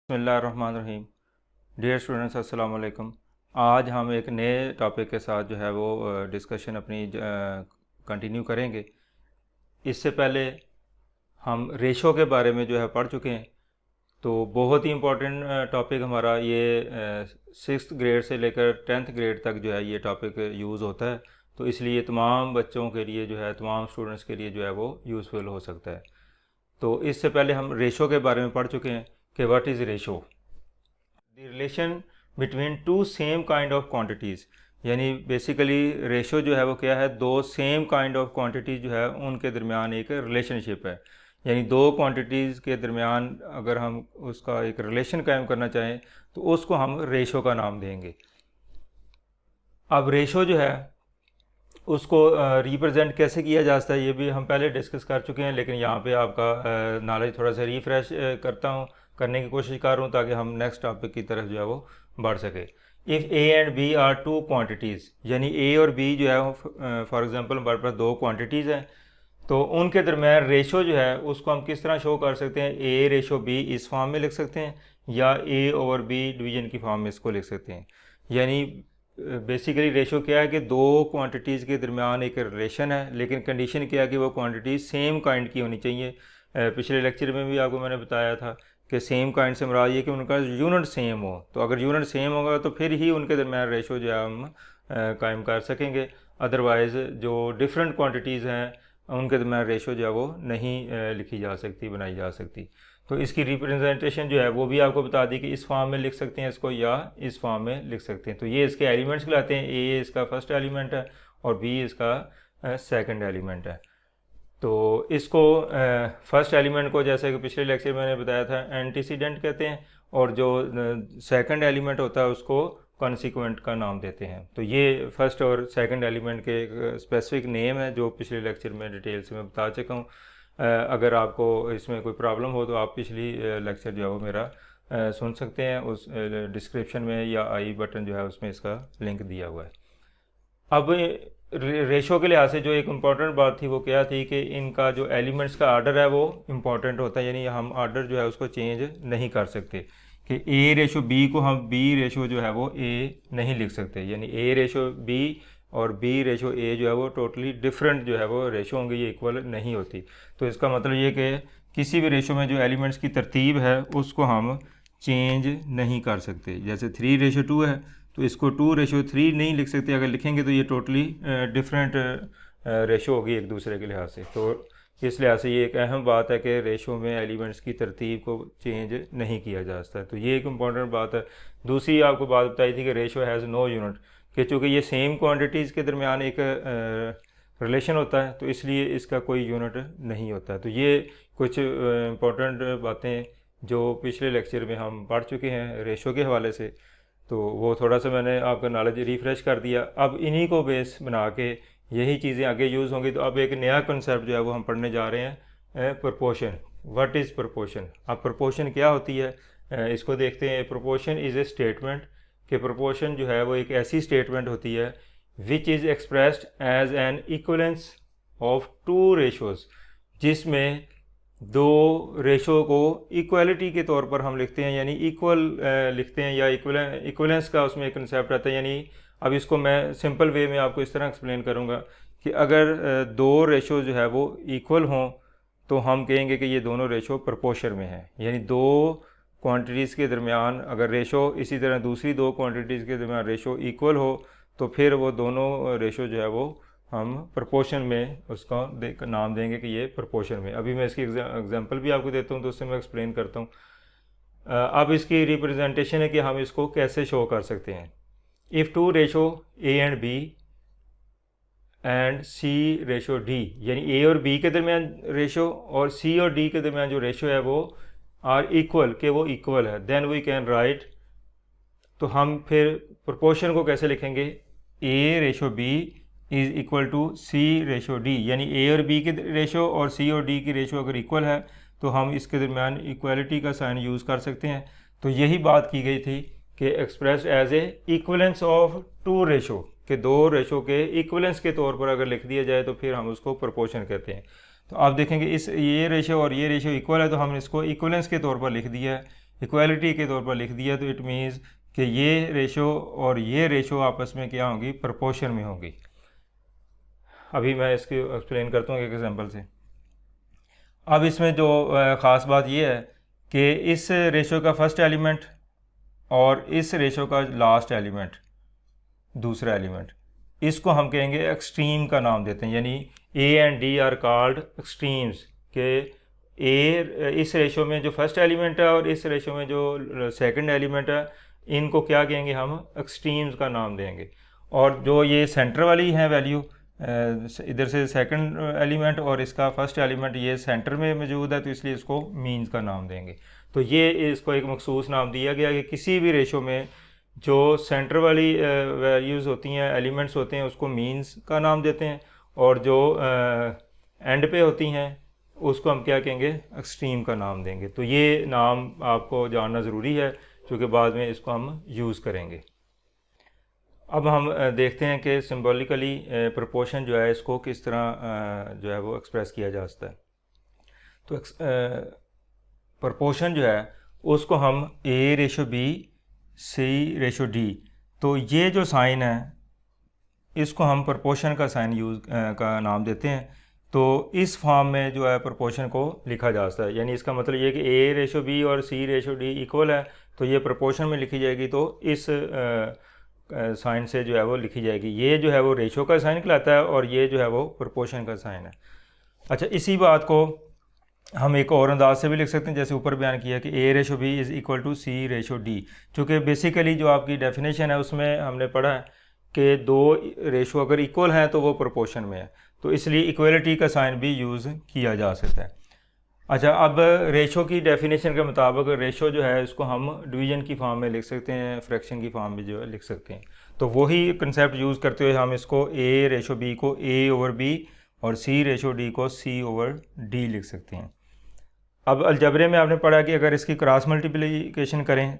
बिस्मिल्लाहिर्रहमानिर्रहीम। Dear students, अस्सलाम वालेकुम। आज हम एक नए टॉपिक के साथ जो है वो डिस्कशन अपनी कंटिन्यू करेंगे। इससे पहले हम रेशो के बारे में जो है पढ़ चुके हैं। तो बहुत ही इम्पोर्टेंट टॉपिक हमारा ये 6th ग्रेड से लेकर 10th ग्रेड तक जो है ये टॉपिक यूज़ होता है। तो इसलिए तमाम बच्चों के लिए जो है, तमाम स्टूडेंट्स के लिए जो है वो यूज़फुल हो सकता है। तो इससे पहले हम रेशो के बारे में पढ़ चुके हैं कि what is ratio. The relation between two same kind of quantities, यानी बेसिकली रेशो जो है वो क्या है, दो सेम काइंड ऑफ क्वांटिटीज़ जो है उनके दरमियान एक रिलेशनशिप है। यानी दो क्वांटिटीज़ के दरमियान अगर हम उसका एक रिलेशन कायम करना चाहें तो उसको हम रेशो का नाम देंगे। अब रेशो जो है उसको रिप्रेजेंट कैसे किया जाता है ये भी हम पहले डिस्कस कर चुके हैं, लेकिन यहाँ पे आपका नॉलेज थोड़ा सा रिफ्रेश करने की कोशिश कर रहा हूँ ताकि हम नेक्स्ट टॉपिक की तरफ जो है वो बढ़ सके। If a and b are two quantities, यानी ए और बी जो है फॉर एग्जांपल हमारे पास दो क्वांटिटीज़ हैं, तो उनके दरमियान रेशो जो है उसको हम किस तरह शो कर सकते हैं। ए रेशो बी इस फॉर्म में लिख सकते हैं, या ए ओवर बी डिवीजन की फॉर्म में इसको लिख सकते हैं। यानी बेसिकली रेशो क्या है कि दो क्वांटिटीज़ के दरमियान एक रिलेशन है, लेकिन कंडीशन क्या है कि वो क्वांटिटी सेम काइंड की होनी चाहिए। पिछले लेक्चर में भी आपको मैंने बताया था कि सेम काइंड से मुराद ये कि उनका यूनिट सेम हो। तो अगर यूनिट सेम होगा तो फिर ही उनके दरमियान रेशो जो है हम कायम कर सकेंगे। अदरवाइज़ जो डिफरेंट क्वांटिटीज़ हैं उनके दरमियान रेशो जो है वो नहीं लिखी जा सकती, बनाई जा सकती। तो इसकी रिप्रेजेंटेशन जो है वो भी आपको बता दी कि इस फॉर्म में लिख सकते हैं इसको, या इस फॉर्म में लिख सकते हैं। तो ये इसके एलिमेंट्स कहलाते हैं। ए इसका फर्स्ट एलिमेंट है और बी इसका सेकंड एलिमेंट है। तो इसको फर्स्ट एलिमेंट को, जैसे कि पिछले लेक्चर में मैंने बताया था, एंटीसीडेंट कहते हैं, और जो सेकंड एलिमेंट होता है उसको कॉन्सिक्वेंट का नाम देते हैं। तो ये फर्स्ट और सेकंड एलिमेंट के एक स्पेसिफिक नेम है जो पिछले लेक्चर में डिटेल से मैं बता चुका हूँ। अगर आपको इसमें कोई प्रॉब्लम हो तो आप पिछली लेक्चर जो है वो मेरा सुन सकते हैं, उस डिस्क्रिप्शन में या आई बटन जो है उसमें इसका लिंक दिया हुआ है। अब रेशो के लिहाज से जो एक इम्पॉर्टेंट बात थी वो क्या थी कि इनका जो एलिमेंट्स का आर्डर है वो इम्पॉर्टेंट होता है। यानी हम आर्डर जो है उसको चेंज नहीं कर सकते कि ए रेशो बी को हम बी रेशो जो है वो ए नहीं लिख सकते। यानी ए रेशो बी और बी रेशो ए जो है वो टोटली डिफरेंट जो है वो रेशो होंगे, ये इक्वल नहीं होती। तो इसका मतलब ये कि किसी भी रेशो में जो एलिमेंट्स की तरतीब है उसको हम चेंज नहीं कर सकते। जैसे 3:2 है तो इसको 2:3 नहीं लिख सकते। अगर लिखेंगे तो ये टोटली डिफरेंट रेशो होगी एक दूसरे के लिहाज से। तो इस लिहाज से ये एक अहम बात है कि रेशो में एलिमेंट्स की तरतीब को चेंज नहीं किया जा सकता। तो ये एक इम्पॉर्टेंट बात है। दूसरी आपको बात बताई थी कि रेशो हैज़ नो यूनिट, कि चूँकि ये सेम क्वांटिटीज़ के दरमियान एक रिलेशन होता है तो इसलिए इसका कोई यूनिट नहीं होता। तो ये कुछ इम्पोर्टेंट बातें जो पिछले लेक्चर में हम पढ़ चुके हैं रेशो के हवाले से, तो वो थोड़ा सा मैंने आपका नॉलेज रिफ़्रेश कर दिया। अब इन्हीं को बेस बना के यही चीज़ें आगे यूज़ होंगी। तो अब एक नया कंसेप्ट जो है वो हम पढ़ने जा रहे हैं, प्रोपोर्शन। What is proportion? अब प्रोपोर्शन क्या होती है, इसको देखते हैं। प्रोपोर्शन इज़ ए स्टेटमेंट, कि प्रोपोर्शन जो है वो एक ऐसी स्टेटमेंट होती है which is expressed as an equivalence of two ratios, जिसमें दो रेशो को इक्वलिटी के तौर पर हम लिखते हैं, यानी इक्वल लिखते हैं, या इक्वलेंस का उसमें एक कंसेप्ट आता है। यानी अब इसको मैं सिंपल वे में आपको इस तरह एक्सप्लेन करूँगा कि अगर दो रेशो जो है वो इक्वल हों तो हम कहेंगे कि ये दोनों रेशो प्रोपोर्शन में है। यानी दो क्वांटिटीज़ के दरमियान अगर रेशो, इसी तरह दूसरी दो क्वांटिटीज़ के दरमियान रेशो इक्वल हो तो फिर वो दोनों रेशो जो है वो हम प्रोपोर्शन में उसका नाम देंगे कि ये प्रोपोर्शन में। अभी मैं इसकी एग्जांपल भी आपको देता हूँ तो उससे मैं एक्सप्लेन करता हूँ। अब इसकी रिप्रेजेंटेशन है कि हम इसको कैसे शो कर सकते हैं। If two ratio a and b and c ratio D, यानी ए और बी के दरमियान रेशो और सी और डी के दरमियान जो रेशो है वो आर इक्वल, के वो इक्वल है, देन वी कैन राइट। तो हम फिर प्रोपोर्शन को कैसे लिखेंगे? A ratio B is equal to C ratio D, यानी ए और बी के रेशो और सी और डी की रेशो अगर इक्वल है तो हम इसके दरमियान इक्वलिटी का साइन यूज़ कर सकते हैं। तो यही बात की गई थी कि express as a equivalence of two ratio, के दो रेशो के इक्वलेंस के तौर पर अगर लिख दिया जाए तो फिर हम उसको प्रोपोर्शन कहते हैं। तो आप देखेंगे इस ये रेशो और ये रेशो इक्वल है तो हमने इसको इक्वलेंस के तौर पर लिख दिया है इक्वालिटी के तौर पर लिख दिया तो इट मीन्स कि ये रेशो और ये रेशो आपस में क्या होंगी, प्रोपोर्शन में होंगी। अभी मैं इसकी एक्सप्लेन करता हूँ एक एग्जांपल से। अब इसमें जो ख़ास बात ये है कि इस रेशो का फर्स्ट एलिमेंट और इस रेशो का लास्ट एलिमेंट, दूसरा एलिमेंट, इसको हम कहेंगे एक्सट्रीम का नाम देते हैं। यानी A and D R called extremes के ए इस रेशो में जो फर्स्ट एलिमेंट है और इस रेशो में जो सेकंड एलिमेंट है, इनको क्या कहेंगे, हम एक्सट्रीम्स का नाम देंगे। और जो ये सेंटर वाली है वैल्यू, इधर से सेकंड एलिमेंट और इसका फर्स्ट एलिमेंट ये सेंटर में मौजूद है, तो इसलिए इसको मीन्स का नाम देंगे। तो ये इसको एक मखसूस नाम दिया गया कि किसी भी रेशो में जो सेंटर वाली वैल्यूज़ होती हैं, एलिमेंट्स होते हैं, उसको मीन्स का नाम देते हैं, और जो एंड पे होती हैं उसको हम क्या कहेंगे, एक्सट्रीम का नाम देंगे। तो ये नाम आपको जानना ज़रूरी है क्योंकि बाद में इसको हम यूज़ करेंगे। अब हम देखते हैं कि सिंबॉलिकली प्रोपोर्शन जो है इसको किस तरह जो है वो एक्सप्रेस किया जा सकता है। तो प्रोपोर्शन जो है उसको हम A ratio B C ratio D, तो ये जो साइन है इसको हम प्रोपोर्शन का साइन यूज़ का नाम देते हैं। तो इस फॉर्म में जो है प्रोपोर्शन को लिखा जा सकता है। यानी इसका मतलब ये कि ए रेशो बी और सी रेशो डी इक्वल है, तो ये प्रोपोर्शन में लिखी जाएगी, तो इस साइन से जो है वो लिखी जाएगी। ये जो है वो रेशो का साइन कहलाता है और ये जो है वो प्रोपोर्शन का साइन है। अच्छा, इसी बात को हम एक और अंदाज से भी लिख सकते हैं, जैसे ऊपर बयान किया कि A ratio B is equal to C ratio D. चूँकि बेसिकली जो आपकी डेफिनेशन है उसमें हमने पढ़ा है कि दो रेशो अगर इक्वल हैं तो वो प्रोपोर्शन में है, तो इसलिए इक्वलिटी का साइन भी यूज़ किया जा सकता है। अच्छा, अब रेशो की डेफिनेशन के मुताबिक रेशो जो है इसको हम डिवीज़न की फॉर्म में लिख सकते हैं, फ्रैक्शन की फॉर्म में जो है लिख सकते हैं। तो वही कंसेप्ट यूज़ करते हुए हम इसको ए रेशो बी को ए ओवर बी और सी रेशो डी को सी ओवर डी लिख सकते हैं। अब अलजबरे में आपने पढ़ा कि अगर इसकी क्रॉस मल्टीप्लिकेशन करें,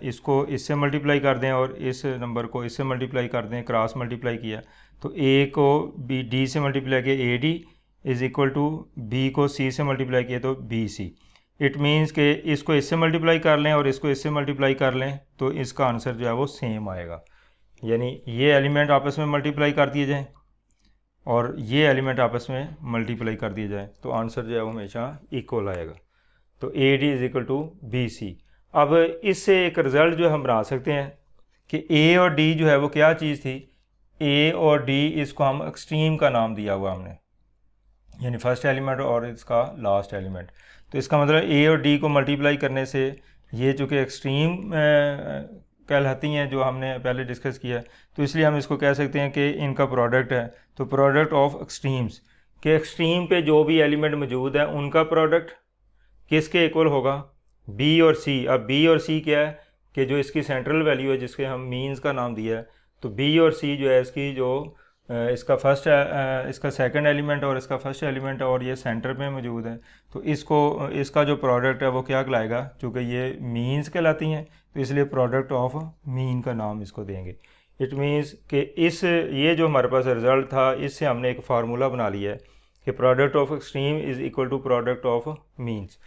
इसको इससे मल्टीप्लाई कर दें और इस नंबर को इससे मल्टीप्लाई कर दें, क्रॉस मल्टीप्लाई किया, तो ए को बी डी से मल्टीप्लाई किया A D is equal to B को सी से मल्टीप्लाई किया तो बी सी। इट मीन्स कि इसको इससे मल्टीप्लाई कर लें और इसको इससे मल्टीप्लाई कर लें तो इसका आंसर जो है वो सेम आएगा। यानी ये एलिमेंट आपस में मल्टीप्लाई कर दिए जाएँ और ये एलिमेंट आपस में मल्टीप्लाई कर दिए जाए तो आंसर जो है वो हमेशा इक्वल आएगा। तो a D is equal to b c. अब इससे एक रिज़ल्ट जो हम बना सकते हैं कि ए और डी जो है वो क्या चीज़ थी, ए और डी इसको हम एक्सट्रीम का नाम दिया हुआ हमने, यानी फर्स्ट एलिमेंट और इसका लास्ट एलिमेंट। तो इसका मतलब ए और डी को मल्टीप्लाई करने से ये चूँकि एक्सट्रीम कहलाती हैं जो हमने पहले डिस्कस किया, तो इसलिए हम इसको कह सकते हैं कि इनका प्रोडक्ट है। तो प्रोडक्ट ऑफ एक्सट्रीम्स के एक्सट्रीम पे जो भी एलिमेंट मौजूद है उनका प्रोडक्ट किसके इक्वल होगा, बी और सी। अब बी और सी क्या है कि जो इसकी सेंट्रल वैल्यू है जिसके हम मीन्स का नाम दिया है, तो बी और सी जो है इसकी जो इसका फर्स्ट इसका सेकंड एलिमेंट और इसका फर्स्ट एलिमेंट और ये सेंटर में मौजूद है, तो इसको इसका जो प्रोडक्ट है वो क्या कहलाएगा, चूँकि ये मीन्स कहलाती हैं तो इसलिए प्रोडक्ट ऑफ मीन का नाम इसको देंगे। इट मीन्स कि ये जो हमारे पास रिज़ल्ट था इससे हमने एक फार्मूला बना लिया है कि product of extreme is equal to product of means.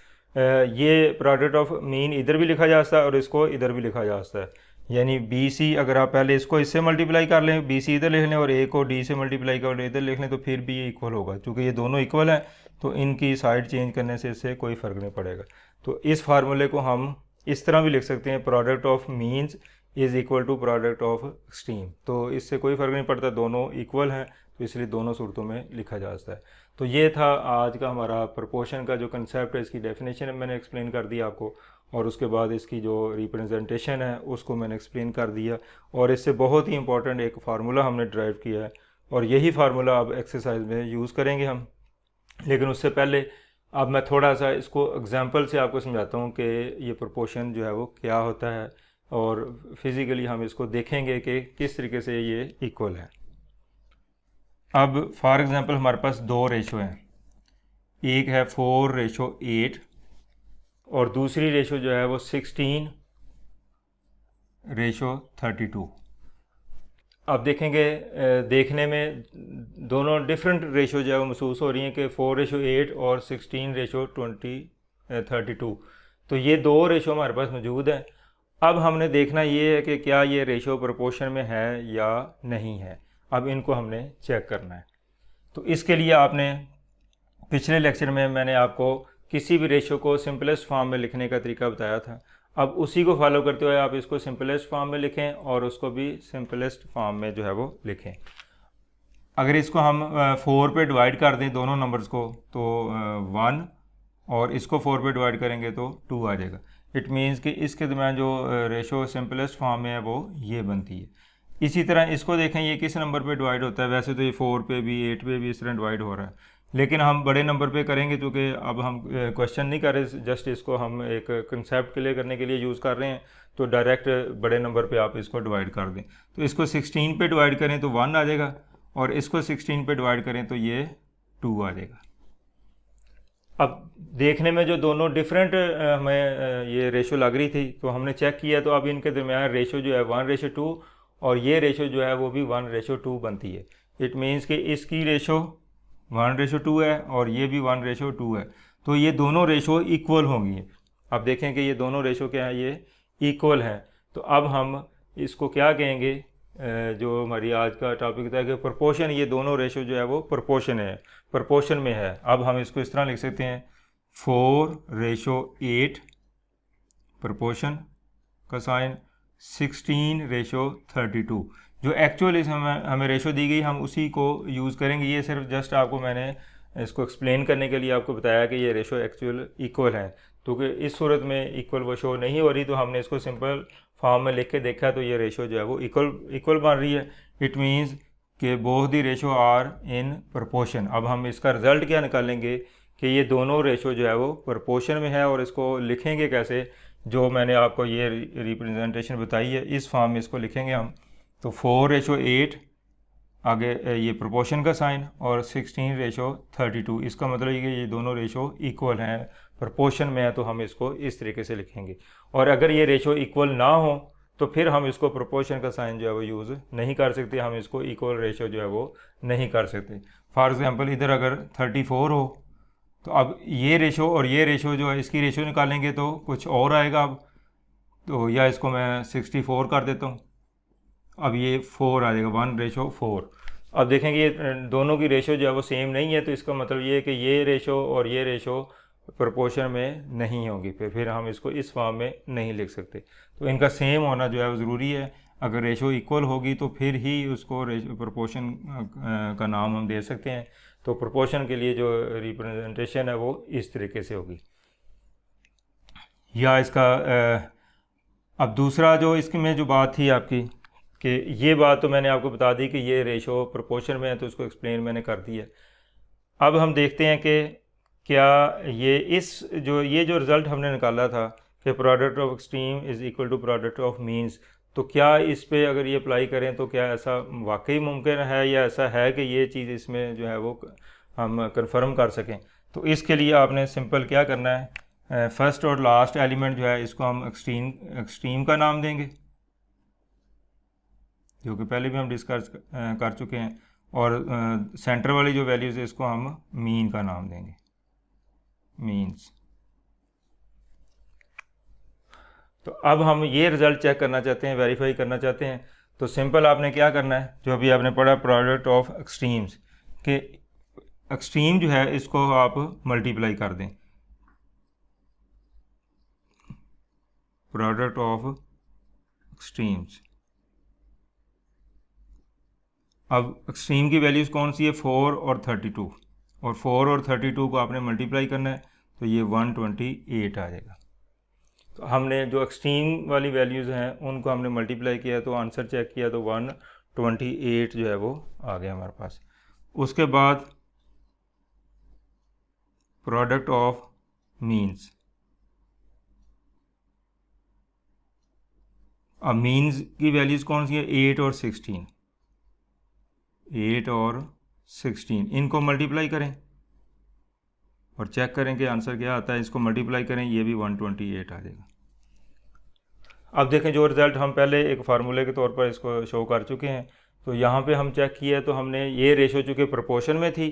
ये प्रोडक्ट ऑफ मीन इधर भी लिखा जा सकता है और इसको इधर भी लिखा जा सकता है। यानी बी सी अगर आप पहले इसको इससे मल्टीप्लाई कर लें, बी सी इधर लिख लें और ए को डी से मल्टीप्लाई कर इधर लिख लें, तो फिर भी ये इक्वल होगा। क्योंकि ये दोनों इक्वल हैं तो इनकी साइड चेंज करने से इससे कोई फ़र्क नहीं पड़ेगा। तो इस फार्मूले को हम इस तरह भी लिख सकते हैं, product of means is equal to product of extreme. तो इससे कोई फ़र्क नहीं पड़ता, दोनों इक्वल हैं, तो इसलिए दोनों सूरतों में लिखा जा सकता है। तो ये था आज का हमारा प्रोपोर्शन का जो कंसेप्ट है, इसकी डेफिनेशन मैंने एक्सप्लेन कर दिया आपको, और उसके बाद इसकी जो रिप्रेजेंटेशन है उसको मैंने एक्सप्लेन कर दिया, और इससे बहुत ही इंपॉर्टेंट एक फार्मूला हमने ड्राइव किया है, और यही फार्मूला अब एक्सरसाइज में यूज़ करेंगे हम। लेकिन उससे पहले अब मैं थोड़ा सा इसको एग्जांपल से आपको समझाता हूँ कि ये प्रोपोर्शन जो है वो क्या होता है, और फिज़िकली हम इसको देखेंगे कि किस तरीके से ये इक्वल है। अब फॉर एग्ज़ाम्पल हमारे पास दो रेशो हैं, एक है 4:8 और दूसरी रेशो जो है वो 16:32। अब देखेंगे देखने में दोनों डिफरेंट रेशो जो है वो महसूस हो रही हैं कि 4:8 और 16:32। तो ये दो रेशो हमारे पास मौजूद है। अब हमने देखना ये है कि क्या ये रेशो प्रोपोर्शन में है या नहीं है। अब इनको हमने चेक करना है। तो इसके लिए आपने पिछले लेक्चर में मैंने आपको किसी भी रेशो को सिंपलेस्ट फॉर्म में लिखने का तरीका बताया था। अब उसी को फॉलो करते हुए आप इसको सिंपलेस्ट फॉर्म में लिखें और उसको भी सिंपलेस्ट फॉर्म में जो है वो लिखें। अगर इसको हम 4 पे डिवाइड कर दें दोनों नंबर्स को तो 1, और इसको 4 पे डिवाइड करेंगे तो 2 आ जाएगा। इट मीन्स कि इसके दरम्यान जो रेशो सिंपलेस्ट फॉर्म में है वो ये बनती है। इसी तरह इसको देखें ये किस नंबर पे डिवाइड होता है। वैसे तो ये 4 पे भी 8 पे भी इस तरह डिवाइड हो रहा है, लेकिन हम बड़े नंबर पे करेंगे क्योंकि अब हम क्वेश्चन नहीं कर रहे, जस्ट इसको हम एक कंसेप्ट क्लियर करने के लिए यूज़ कर रहे हैं। तो डायरेक्ट बड़े नंबर पे आप इसको डिवाइड कर दें। तो इसको 16 पे डिवाइड करें तो 1 आ जाएगा, और इसको 16 पे डिवाइड करें तो ये 2 आ जाएगा। अब देखने में जो दोनों डिफरेंट हमें ये रेशो लग रही थी, तो हमने चेक किया तो अब इनके दरमियान रेशो जो है 1:2, और ये रेशो जो है वो भी 1:2 बनती है। इट मीन्स कि इसकी रेशो 1:2 है और ये भी 1:2 है। तो ये दोनों रेशो इक्वल होंगी। अब देखें कि ये दोनों रेशो क्या है, ये इक्वल हैं। तो अब हम इसको क्या कहेंगे, जो हमारी आज का टॉपिक था कि प्रोपोर्शन, ये दोनों रेशो जो है वो प्रोपोर्शन में है। अब हम इसको इस तरह लिख सकते हैं 4:8 प्रोपोर्शन का साइन 16:32। जो एक्चुअल इस हमें रेशो दी गई हम उसी को यूज़ करेंगे। ये सिर्फ जस्ट आपको मैंने इसको एक्सप्लेन करने के लिए आपको बताया कि ये रेशो एक्चुअल इक्वल है, क्योंकि इस सूरत में इक्वल वो शो नहीं हो रही, तो हमने इसको सिंपल फॉर्म में लिख के देखा तो ये रेशो जो है वो इक्वल बन रही है। इट मीन्स कि both the ratio are in proportion. अब हम इसका रिजल्ट क्या निकालेंगे कि ये दोनों रेशो जो है वो प्रोपोर्शन में है, और इसको लिखेंगे कैसे, जो मैंने आपको ये रिप्रेजेंटेशन बताई है इस फॉर्म में इसको लिखेंगे हम। तो 4:8 आगे ये प्रोपोर्शन का साइन और 16:32। इसका मतलब है कि ये दोनों रेशो इक्वल हैं, प्रोपोर्शन में है, तो हम इसको इस तरीके से लिखेंगे। और अगर ये रेशो इक्वल ना हो तो फिर हम इसको प्रोपोर्शन का साइन जो है वो यूज़ नहीं कर सकते, हम इसको इक्वल रेशो जो है वो नहीं कर सकते। फॉर एग्जांपल इधर अगर 34 हो तो अब ये रेशो और ये रेशो जो है इसकी रेशो निकालेंगे तो कुछ और आएगा। अब तो या इसको मैं 64 कर देता हूँ, अब ये 4 आ जाएगा, 1:4। अब देखेंगे ये दोनों की रेशो जो है वो सेम नहीं है, तो इसका मतलब ये है कि ये रेशो और ये रेशो प्रोपोर्शन में नहीं होगी, फिर हम इसको इस फॉर्म में नहीं लिख सकते। तो इनका सेम होना जो है वो ज़रूरी है। अगर रेशो इक्वल होगी तो फिर ही उसको प्रोपोर्शन का नाम हम दे सकते हैं। तो प्रोपोर्शन के लिए जो रिप्रेजेंटेशन है वो इस तरीके से होगी। या इसका अब दूसरा जो इसकी में जो बात थी आपकी, कि ये बात तो मैंने आपको बता दी कि ये रेशो प्रोपोर्शन में है, तो उसको एक्सप्लेन मैंने कर दी है। अब हम देखते हैं कि क्या ये जो रिज़ल्ट हमने निकाला था कि product of extreme is equal to product of means, तो क्या इस पे अगर ये अप्लाई करें तो क्या ऐसा वाकई मुमकिन है, या ऐसा है कि ये चीज़ इसमें जो है वो हम कंफर्म कर सकें। तो इसके लिए आपने सिंपल क्या करना है, फर्स्ट और लास्ट एलिमेंट जो है इसको हम एक्सट्रीम का नाम देंगे, जो कि पहले भी हम डिस्कस कर चुके हैं, और सेंटर वाली जो वैल्यूज़ है इसको हम मीन का नाम देंगे, मीन्स। तो अब हम ये रिज़ल्ट चेक करना चाहते हैं, वेरीफाई करना चाहते हैं। तो सिंपल आपने क्या करना है, जो अभी आपने पढ़ा प्रोडक्ट ऑफ एक्सट्रीम्स, के एक्सट्रीम जो है इसको आप मल्टीप्लाई कर दें, प्रोडक्ट ऑफ एक्सट्रीम्स। अब एक्सट्रीम की वैल्यूज़ कौन सी है, 4 और 32, और 4 और 32 को आपने मल्टीप्लाई करना है तो ये 128 आ जाएगा। तो हमने जो एक्सट्रीम वाली वैल्यूज़ हैं उनको हमने मल्टीप्लाई किया, तो आंसर चेक किया तो 128 जो है वो आ गया हमारे पास। उसके बाद प्रोडक्ट ऑफ मीन्स। अब मीन्स की वैल्यूज़ कौन सी है, 8 और 16, 8 और 16, इनको मल्टीप्लाई करें और चेक करें कि आंसर क्या आता है। इसको मल्टीप्लाई करें, ये भी 128 आ जाएगा। अब देखें जो रिज़ल्ट हम पहले एक फार्मूले के तौर पर इसको शो कर चुके हैं, तो यहाँ पे हम चेक किया तो हमने ये रेशो चूँकि प्रोपोर्शन में थी,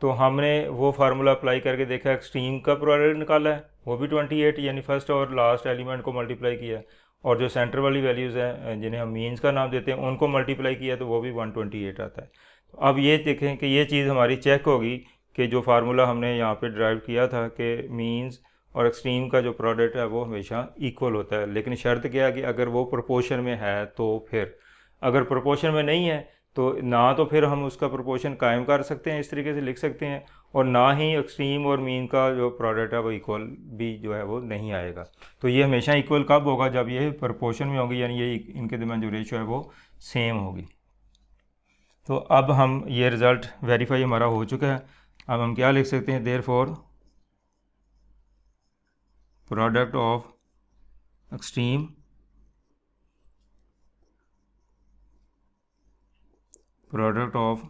तो हमने वो फार्मूला अप्लाई करके देखा, एक्सट्रीम का प्रोडक्ट निकाला है वो भी 28, यानी फर्स्ट और लास्ट एलिमेंट को मल्टीप्लाई किया, और जो सेंटर वाली वैल्यूज़ हैं जिन्हें हम मीन्स का नाम देते हैं उनको मल्टीप्लाई किया तो वो भी 128 आता है। तो अब ये देखें कि ये चीज़ हमारी चेक होगी कि जो फार्मूला हमने यहाँ पे ड्राइव किया था कि मीन्स और एक्सट्रीम का जो प्रोडक्ट है वो हमेशा इक्वल होता है, लेकिन शर्त क्या है कि अगर वो प्रोपोर्शन में है तो फिर, अगर प्रोपोर्शन में नहीं है तो ना तो फिर हम उसका प्रोपोर्शन कायम कर सकते हैं, इस तरीके से लिख सकते हैं, और ना ही एक्सट्रीम और मीन का जो प्रोडक्ट है वो इक्वल भी जो है वो नहीं आएगा। तो ये हमेशा इक्वल कब होगा, जब ये प्रोपोर्शन में होगी, यानी ये इनके दरमियान जो रेशो है वो सेम होगी। तो अब हम ये रिज़ल्ट वेरीफाई हमारा हो चुका है। अब हम क्या लिख सकते हैं, therefore product of extreme product of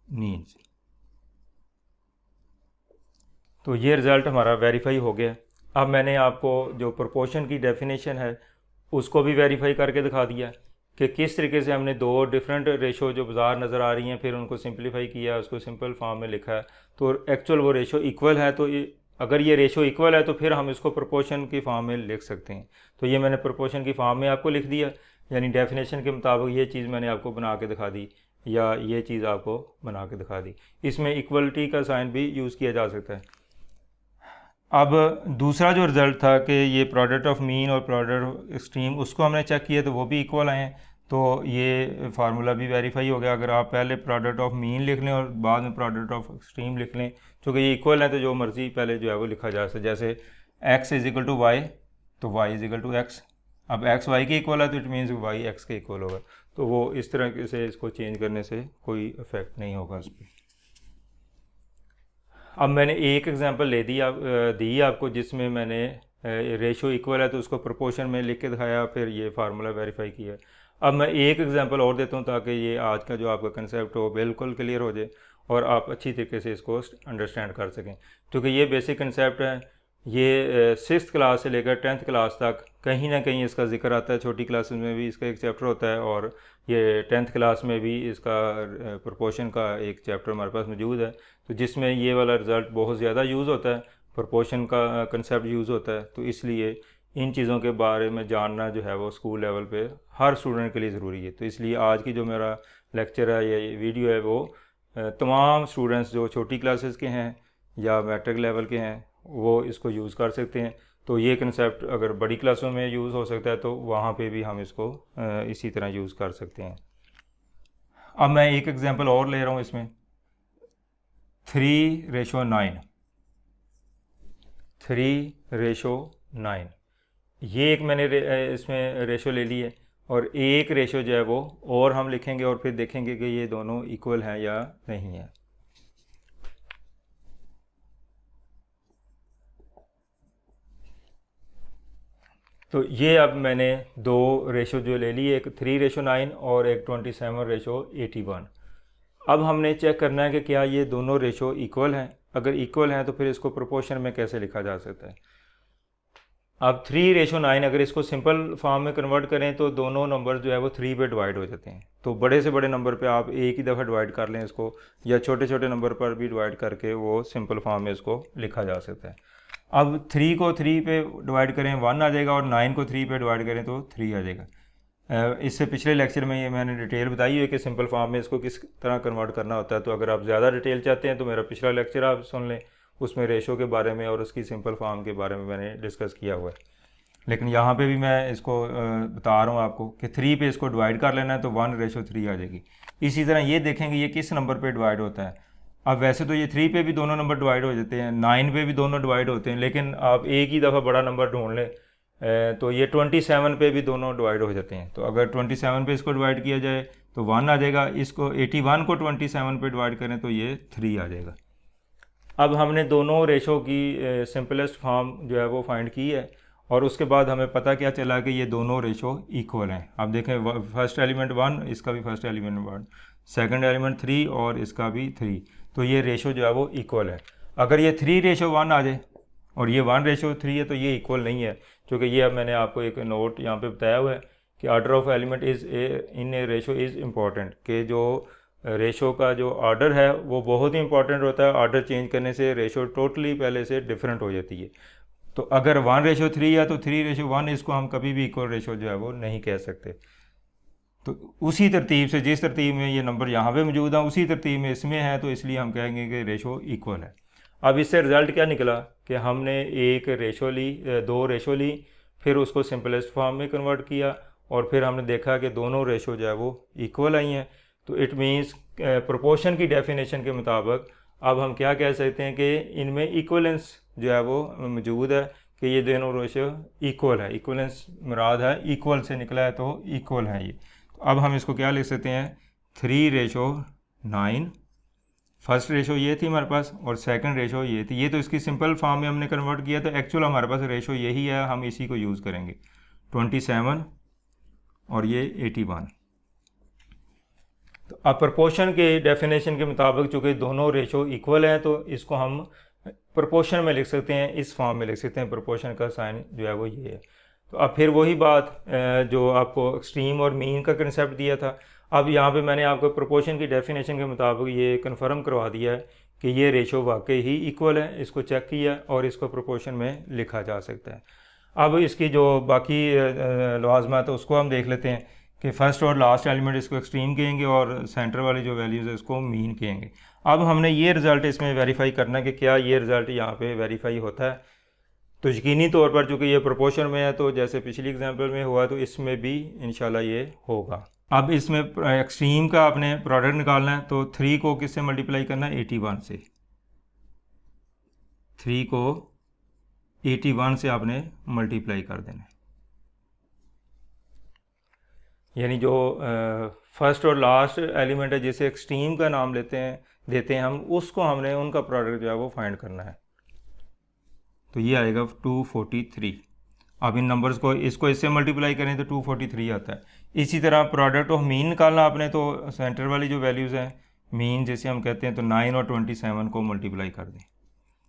means. तो ये रिज़ल्ट हमारा वेरीफाई हो गया। अब मैंने आपको जो प्रोपोर्शन की डेफिनेशन है उसको भी वेरीफाई करके दिखा दिया कि किस तरीके से हमने दो डिफरेंट रेशो जो बाज़ार नज़र आ रही हैं फिर उनको सिंप्लीफाई किया, उसको सिंपल फॉर्म में लिखा है, तो एक्चुअल वो रेशो इक्वल है। तो ये अगर ये रेशो इक्वल है तो फिर हम इसको प्रोपोर्शन की फॉर्म में लिख सकते हैं। तो ये मैंने प्रोपोर्शन की फॉर्म में आपको लिख दिया, यानी डेफिनेशन के मुताबिक ये चीज़ मैंने आपको बना के दिखा दी, या ये चीज़ आपको बना के दिखा दी। इसमें इक्वलिटी का साइन भी यूज़ किया जा सकता है। अब दूसरा जो रिज़ल्ट था कि ये प्रोडक्ट ऑफ मीन और प्रोडक्ट ऑफ एक्सट्रीम, उसको हमने चेक किया तो वो भी इक्वल आए हैं, तो ये फार्मूला भी वेरीफाई हो गया। अगर आप पहले प्रोडक्ट ऑफ मीन लिख लें और बाद में प्रोडक्ट ऑफ एक्सट्रीम लिख लें, चूँकि ये इक्वल है तो जो मर्ज़ी पहले जो है वो लिखा जा सकता है। जैसे x is equal to y तो y is equal to x, अब x y के इक्वल है तो इट मीन्स y x के इक्वल होगा। तो वो इस तरह से इसको चेंज करने से कोई इफेक्ट नहीं होगा उस पर। अब मैंने एक एग्जांपल दी आपको जिसमें मैंने रेशो इक्वल है तो उसको प्रोपोर्शन में लिख के दिखाया, फिर ये फार्मूला वेरीफाई किया। अब मैं एक एग्जांपल और देता हूँ ताकि ये आज का जो आपका कंसेप्ट हो बिल्कुल क्लियर हो जाए और आप अच्छी तरीके से इसको अंडरस्टैंड कर सकें, क्योंकि ये बेसिक कंसेप्ट है। ये 6th क्लास से लेकर 10th क्लास तक कहीं ना कहीं इसका जिक्र आता है, छोटी क्लासेस में भी इसका एक चैप्टर होता है, और ये 10th क्लास में भी इसका प्रोपोर्शन का एक चैप्टर हमारे पास मौजूद है, तो जिसमें ये वाला रिज़ल्ट बहुत ज़्यादा यूज़ होता है, प्रोपोर्शन का कंसेप्ट यूज़ होता है। तो इसलिए इन चीज़ों के बारे में जानना जो है वो स्कूल लेवल पे हर स्टूडेंट के लिए ज़रूरी है। तो इसलिए आज की जो मेरा लेक्चर है या ये वीडियो है वो तमाम स्टूडेंट्स जो छोटी क्लासेस के हैं या मैट्रिक लेवल के हैं वो इसको यूज़ कर सकते हैं। तो ये कंसेप्ट अगर बड़ी क्लासों में यूज़ हो सकता है तो वहाँ पे भी हम इसको इसी तरह यूज़ कर सकते हैं। अब मैं एक एग्जांपल और ले रहा हूँ इसमें 3:9, 3:9, ये एक मैंने इसमें रेशो ले ली है, और एक रेशो जो है वो और हम लिखेंगे और फिर देखेंगे कि ये दोनों इक्वल हैं या नहीं है। तो ये अब मैंने दो रेशो जो ले ली, एक 3:9 और एक 27:81। अब हमने चेक करना है कि क्या ये दोनों रेशो इक्वल हैं। अगर इक्वल हैं तो फिर इसको प्रोपोर्शन में कैसे लिखा जा सकता है। अब 3:9 अगर इसको सिंपल फॉर्म में कन्वर्ट करें तो दोनों नंबर जो है वो 3 पे डिवाइड हो जाते हैं। तो बड़े से बड़े नंबर पे आप एक ही दफ़ा डिवाइड कर लें इसको, या छोटे छोटे नंबर पर भी डिवाइड करके वो सिंपल फॉर्म में इसको लिखा जा सकता है। अब 3 को 3 पे डिवाइड करें 1 आ जाएगा, और 9 को 3 पे डिवाइड करें तो 3 आ जाएगा। इससे पिछले लेक्चर में ये मैंने डिटेल बताई है कि सिंपल फॉर्म में इसको किस तरह कन्वर्ट करना होता है। तो अगर आप ज़्यादा डिटेल चाहते हैं तो मेरा पिछला लेक्चर आप सुन लें, उसमें रेशो के बारे में और उसकी सिंपल फॉर्म के बारे में मैंने डिस्कस किया हुआ है। लेकिन यहाँ पे भी मैं इसको बता रहा हूँ आपको कि 3 पे इसको डिवाइड कर लेना है तो 1:3 आ जाएगी। इसी तरह ये देखेंगे ये किस नंबर पे डिवाइड होता है। अब वैसे तो ये 3 पे भी दोनों नंबर डिवाइड हो जाते हैं, 9 पे भी दोनों डिवाइड होते हैं, लेकिन आप एक ही दफ़ा बड़ा नंबर ढूंढ लें तो ये 27 पे भी दोनों डिवाइड हो जाते हैं। तो अगर 27 पे इसको डिवाइड किया जाए तो 1 आ जाएगा, इसको 81 को 27 पे डिवाइड करें तो ये 3 आ जाएगा। अब हमने दोनों रेशो की सिंपलेस्ट फॉर्म जो है वो फाइंड की है, और उसके बाद हमें पता क्या चला कि ये दोनों रेशो इक्वल हैं। अब देखें फर्स्ट एलिमेंट 1, इसका भी फर्स्ट एलिमेंट 1, सेकंड एलिमेंट 3 और इसका भी 3, तो ये रेशो जो है वो इक्वल है। अगर ये 3:1 आ जाए और ये 1:3 है तो ये इक्वल नहीं है, क्योंकि ये अब मैंने आपको एक नोट यहाँ पे बताया हुआ है कि order of element is in A ratio is important, कि जो रेशो का जो ऑर्डर है वो बहुत ही इंपॉर्टेंट होता है। ऑर्डर चेंज करने से रेशो टोटली पहले से डिफरेंट हो जाती है। तो अगर 1:3 है तो 3:1 इसको हम कभी भी इक्वल रेशो जो है वो नहीं कह सकते। तो उसी तरतीब से, जिस तरतीब में ये नंबर यहाँ पे मौजूद है उसी तरतीब में इसमें है, तो इसलिए हम कहेंगे कि रेशो इक्वल है। अब इससे रिज़ल्ट क्या निकला कि हमने एक रेशो ली, दो रेशो ली, फिर उसको सिंपलेस्ट फॉर्म में कन्वर्ट किया और फिर हमने देखा कि दोनों रेशो जो है वो इक्वल आई हैं। तो इट मीन्स प्रोपोर्शन की डेफिनेशन के मुताबिक अब हम क्या कह सकते हैं कि इनमें इक्वलेंस जो है वो मौजूद है, कि ये दोनों रेशो इक्वल है। इक्वलेंस मुराद है इक्वल से निकला है, तो इक्वल है ये। अब हम इसको क्या लिख सकते हैं, 3:9। फर्स्ट रेशो ये थी हमारे पास और सेकंड रेशो ये थी। ये तो इसकी सिंपल फॉर्म में हमने कन्वर्ट किया, तो एक्चुअल हमारे पास रेशो यही है, हम इसी को यूज़ करेंगे। 27 और ये 81। तो अब प्रोपोर्शन के डेफिनेशन के मुताबिक चूँकि दोनों रेशो इक्वल हैं, तो इसको हम प्रोपोर्शन में लिख सकते हैं, इस फॉर्म में लिख सकते हैं। प्रोपोर्शन का साइन जो है वो ये है। तो अब फिर वही बात जो आपको एक्सट्रीम और मीन का कंसेप्ट दिया था, अब यहाँ पे मैंने आपको प्रोपोर्शन की डेफिनेशन के मुताबिक ये कंफर्म करवा दिया है कि ये रेशो वाकई ही इक्वल है। इसको चेक किया और इसको प्रोपोर्शन में लिखा जा सकता है। अब इसकी जो बाकी लवाज़मात है उसको हम देख लेते हैं कि फर्स्ट और लास्ट एलिमेंट इसको एक्सट्रीम कहेंगे और सेंटर वाली जो वैल्यूज़ है इसको मीन कहेंगे। अब हमने ये रिज़ल्ट इसमें वेरीफाई करना है कि क्या ये रिज़ल्ट यहाँ पे वेरीफाई होता है। तो यकीनी तौर पर चूँकि ये प्रोपोर्शन में है, तो जैसे पिछली एग्जांपल में हुआ तो इसमें भी इंशाल्लाह ये होगा। अब इसमें एक्सट्रीम का आपने प्रोडक्ट निकालना है, तो 3 को किससे मल्टीप्लाई करना है, 81 से। 3 को 81 से आपने मल्टीप्लाई कर देना है। यानी जो फर्स्ट और लास्ट एलिमेंट है जिसे एक्सट्रीम का नाम देते हैं हम, उसको हमने उनका प्रोडक्ट जो है वो फाइंड करना है। तो ये आएगा 243। अब इन नंबर्स को इसको इससे मल्टीप्लाई करें तो 243 आता है। इसी तरह प्रोडक्ट ऑफ मीन निकालना आपने, तो सेंटर वाली जो वैल्यूज़ हैं मीन जैसे हम कहते हैं, तो 9 और 27 को मल्टीप्लाई कर दें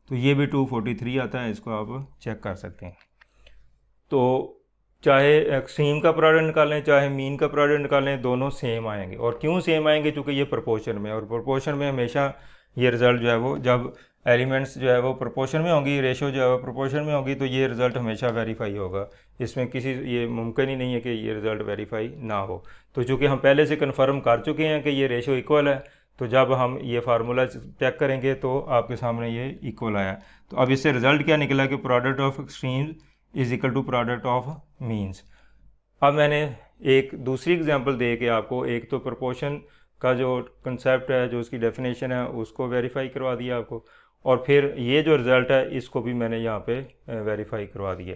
तो ये भी 243 आता है। इसको आप चेक कर सकते हैं। तो चाहे एक्सट्रीम का प्रोडक्ट निकालें चाहे मीन का प्रोडक्ट निकालें, दोनों सेम आएंगे। और क्यों सेम आएंगे, क्योंकि ये प्रोपोर्शन में, और प्रोपोर्शन में हमेशा ये रिज़ल्ट जो है वो, जब एलिमेंट्स जो है वो प्रोपोर्शन में होंगी, रेशो जो है वो प्रोपोर्शन में होगी, तो ये रिज़ल्ट हमेशा वेरीफाई होगा। इसमें ये मुमकिन ही नहीं है कि ये रिज़ल्ट वेरीफाई ना हो। तो चूँकि हम पहले से कन्फर्म कर चुके हैं कि ये रेशो इक्वल है, तो जब हम ये फार्मूला चेक करेंगे तो आपके सामने ये इक्वल आया। तो अब इससे रिज़ल्ट क्या निकला कि product of extremes is equal to product of means. अब मैंने एक दूसरी एग्जांपल दे के आपको, एक तो प्रोपोर्शन का जो कंसेप्ट है, जो उसकी डेफिनेशन है, उसको वेरीफाई करवा दिया आपको, और फिर ये जो रिज़ल्ट है इसको भी मैंने यहाँ पे वेरीफाई करवा दिया।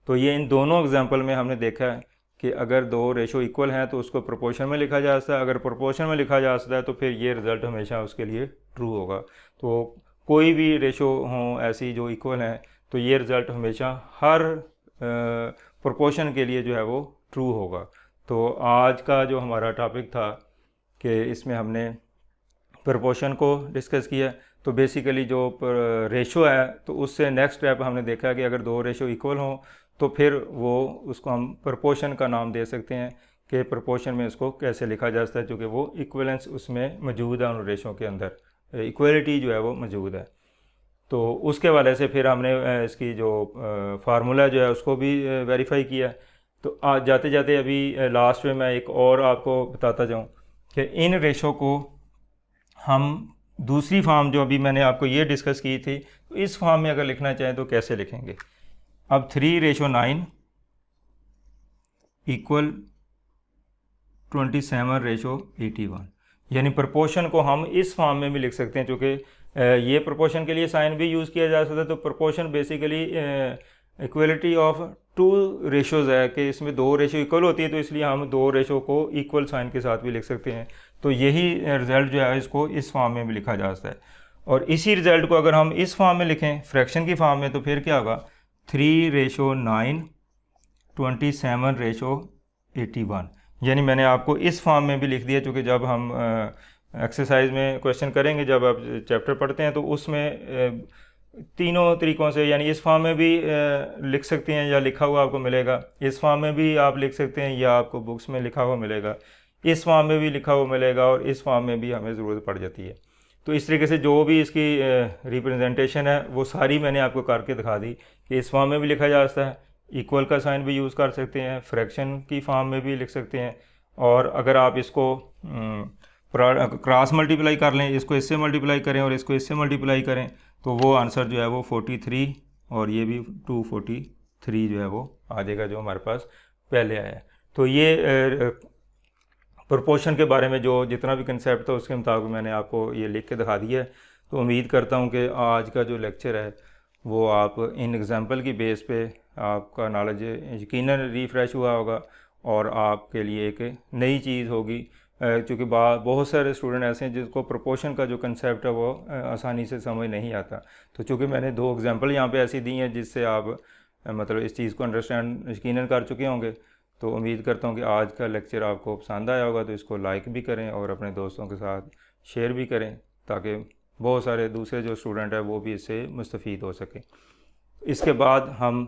तो ये इन दोनों एग्जांपल में हमने देखा है कि अगर दो रेशो इक्वल हैं तो उसको प्रोपोर्शन में लिखा जा सकता है। अगर प्रोपोर्शन में लिखा जा सकता है तो फिर ये रिज़ल्ट हमेशा उसके लिए ट्रू होगा। तो कोई भी रेशो हों ऐसी जो इक्वल हैं, तो ये रिज़ल्ट हमेशा हर प्रोपोर्शन के लिए जो है वो ट्रू होगा। तो आज का जो हमारा टॉपिक था कि इसमें हमने प्रोपोर्शन को डिस्कस किया। तो बेसिकली जो रेशो है, तो उससे नेक्स्ट स्टेप हमने देखा कि अगर दो रेशो इक्वल हों तो फिर वो उसको हम प्रोपोर्शन का नाम दे सकते हैं कि प्रोपोर्शन में इसको कैसे लिखा जा सकता है, क्योंकि वो इक्वलेंस उसमें मौजूद है, उन रेशो के अंदर इक्वलिटी जो है वो मौजूद है। तो उसके वाले से फिर हमने इसकी जो फार्मूला जो है उसको भी वेरीफाई किया। तो आज जाते जाते अभी लास्ट में मैं एक और आपको बताता जाऊं कि इन रेशो को हम दूसरी फॉर्म जो अभी मैंने आपको ये डिस्कस की थी, तो इस फॉर्म में अगर लिखना चाहें तो कैसे लिखेंगे। अब 3:9 इक्वल 27:81, यानी प्रोपोर्शन को हम इस फॉर्म में भी लिख सकते हैं। चूँकि ये प्रोपोर्शन के लिए साइन भी यूज़ किया जा सकता है। तो proportion basically equality of two ratios है, कि इसमें दो रेशो इक्वल होती है, तो इसलिए हम दो रेशो को इक्वल साइन के साथ भी लिख सकते हैं। तो यही रिज़ल्ट जो है इसको इस फॉर्म में भी लिखा जा सकता है। और इसी रिज़ल्ट को अगर हम इस फॉर्म में लिखें, फ्रैक्शन की फॉर्म में, तो फिर क्या होगा, 3:9 27:81। यानी मैंने आपको इस फॉर्म में भी लिख दिया, क्योंकि जब हम एक्सरसाइज में क्वेश्चन करेंगे, जब आप चैप्टर पढ़ते हैं, तो उसमें तीनों तरीक़ों से, यानी इस फॉर्म में भी लिख सकते हैं या लिखा हुआ आपको मिलेगा, इस फॉर्म में भी आप लिख सकते हैं या आपको बुक्स में लिखा हुआ मिलेगा, इस फॉर्म में भी लिखा हुआ मिलेगा और इस फॉर्म में भी हमें ज़रूरत पड़ जाती है। तो इस तरीके से जो भी इसकी रिप्रेजेंटेशन है वो सारी मैंने आपको करके दिखा दी कि इस फॉर्म में भी लिखा जा सकता है, इक्वल का साइन भी यूज़ कर सकते हैं, फ्रैक्शन की फॉर्म में भी लिख सकते हैं, और अगर आप इसको क्रॉस मल्टीप्लाई कर लें, इसको इससे मल्टीप्लाई करें और इसको इससे मल्टीप्लाई करें, तो वो आंसर जो है वो 43 और ये भी 243 जो है वो आ जाएगा जो हमारे पास पहले आया है। तो ये प्रोपोर्शन के बारे में जो जितना भी कंसेप्ट था उसके मुताबिक मैंने आपको ये लिख के दिखा दिया है। तो उम्मीद करता हूँ कि आज का जो लेक्चर है वो आप इन एग्ज़ाम्पल की बेस पे आपका नॉलेज यकीनन रिफ़्रेश हुआ होगा और आपके लिए एक नई चीज़ होगी, क्योंकि बहुत सारे स्टूडेंट ऐसे हैं जिसको प्रोपोर्शन का जो कंसेप्ट है वो आसानी से समझ नहीं आता। तो चूँकि मैंने 2 एग्ज़ाम्पल यहाँ पे ऐसी दी हैं जिससे आप मतलब इस चीज़ को अंडरस्टैंड यकीनन कर चुके होंगे। तो उम्मीद करता हूँ कि आज का लेक्चर आपको पसंद आया होगा, तो इसको लाइक भी करें और अपने दोस्तों के साथ शेयर भी करें ताकि बहुत सारे दूसरे जो स्टूडेंट हैं वो भी इससे मुस्तफ़ीद हो सकें। इसके बाद हम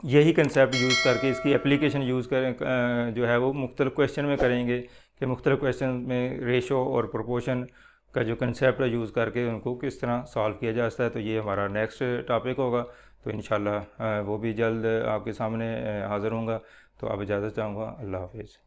यही कंसेप्ट यूज़ करके इसकी एप्लीकेशन यूज़ करें जो है वो मुख्तलिफ़ क्वेश्चन में करेंगे कि मुख्तलिफ़ क्वेश्चन में रेशो और प्रोपोर्शन का जो कंसेप्ट है यूज़ करके उनको किस तरह सॉल्व किया जा सकता है। तो ये हमारा नेक्स्ट टॉपिक होगा, तो इंशाल्लाह वो भी जल्द आपके सामने हाज़िर होऊंगा। तो अब इजाज़त चाहूँगा, अल्लाह हाफिज़।